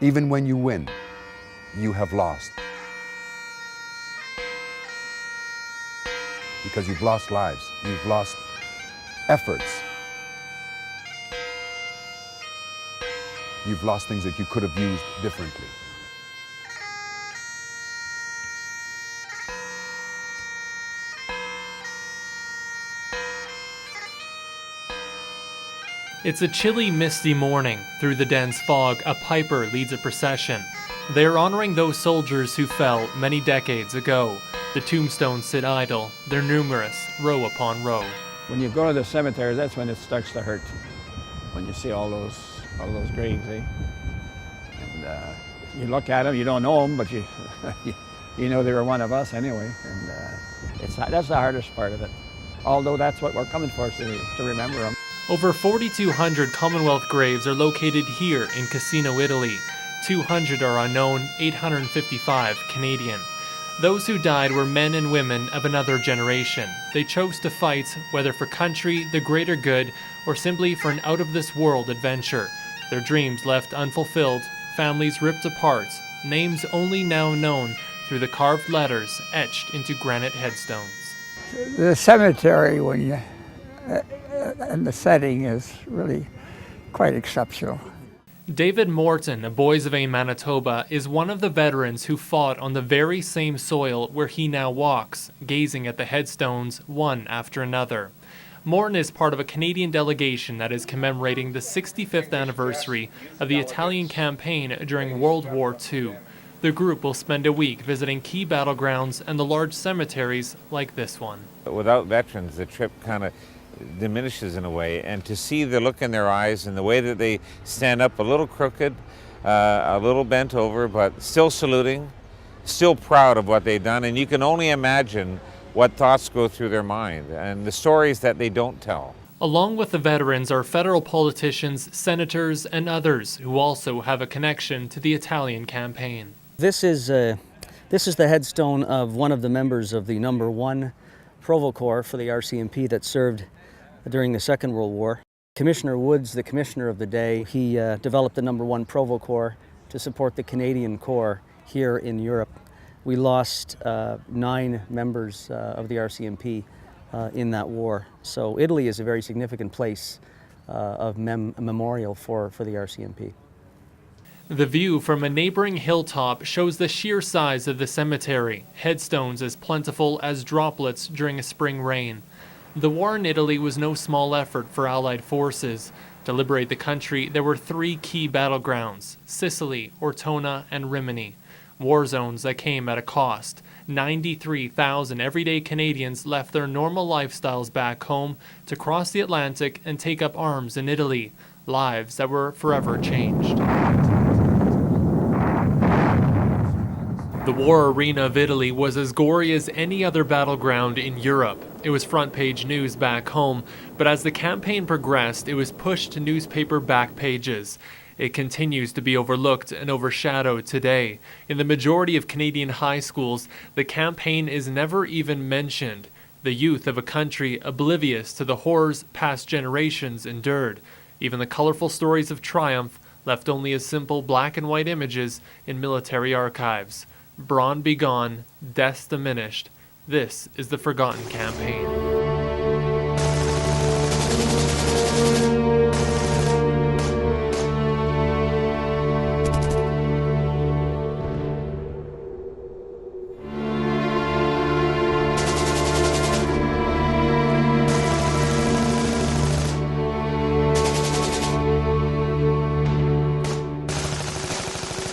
Even when you win, you have lost. Because you've lost lives, you've lost efforts. You've lost things that you could have used differently. It's a chilly, misty morning. Through the dense fog, a piper leads a procession. They're honoring those soldiers who fell many decades ago. The tombstones sit idle. They're numerous, row upon row. When you go to the cemetery, that's when it starts to hurt. When you see all those graves, eh? And you look at them, you don't know them, but you you know they were one of us anyway. And that's the hardest part of it. Although that's what we're coming for, to remember them. Over 4,200 Commonwealth graves are located here in Cassino, Italy. 200 are unknown, 855 Canadian. Those who died were men and women of another generation. They chose to fight, whether for country, the greater good, or simply for an out-of-this-world adventure. Their dreams left unfulfilled, families ripped apart, names only now known through the carved letters etched into granite headstones. The cemetery, and the setting is really quite exceptional. David Morton of Boys of A, Manitoba, is one of the veterans who fought on the very same soil where he now walks, gazing at the headstones one after another. Morton is part of a Canadian delegation that is commemorating the 65th anniversary of the Italian campaign during World War II. The group will spend a week visiting key battlegrounds and the large cemeteries like this one. Without veterans, the trip kind of diminishes in a way, and to see the look in their eyes and the way that they stand up a little crooked, a little bent over, but still saluting, still proud of what they've done, and you can only imagine what thoughts go through their mind and the stories that they don't tell. Along with the veterans are federal politicians, senators, and others who also have a connection to the Italian campaign. This is the headstone of one of the members of the number 1 Provo Corps for the RCMP that served during the Second World War. Commissioner Woods, the commissioner of the day, he developed the number 1 Provo Corps to support the Canadian Corps here in Europe. We lost 9 members of the RCMP in that war. So Italy is a very significant place of memorial for the RCMP. The view from a neighboring hilltop shows the sheer size of the cemetery, headstones as plentiful as droplets during a spring rain. The war in Italy was no small effort for Allied forces. To liberate the country, there were 3 key battlegrounds: Sicily, Ortona, and Rimini. War zones that came at a cost. 93,000 everyday Canadians left their normal lifestyles back home to cross the Atlantic and take up arms in Italy. Lives that were forever changed. The war arena of Italy was as gory as any other battleground in Europe. It was front-page news back home, but as the campaign progressed, it was pushed to newspaper back pages. It continues to be overlooked and overshadowed today. In the majority of Canadian high schools, the campaign is never even mentioned. The youth of a country oblivious to the horrors past generations endured. Even the colorful stories of triumph left only as simple black and white images in military archives. Brawn begone, deaths diminished. This is the forgotten campaign.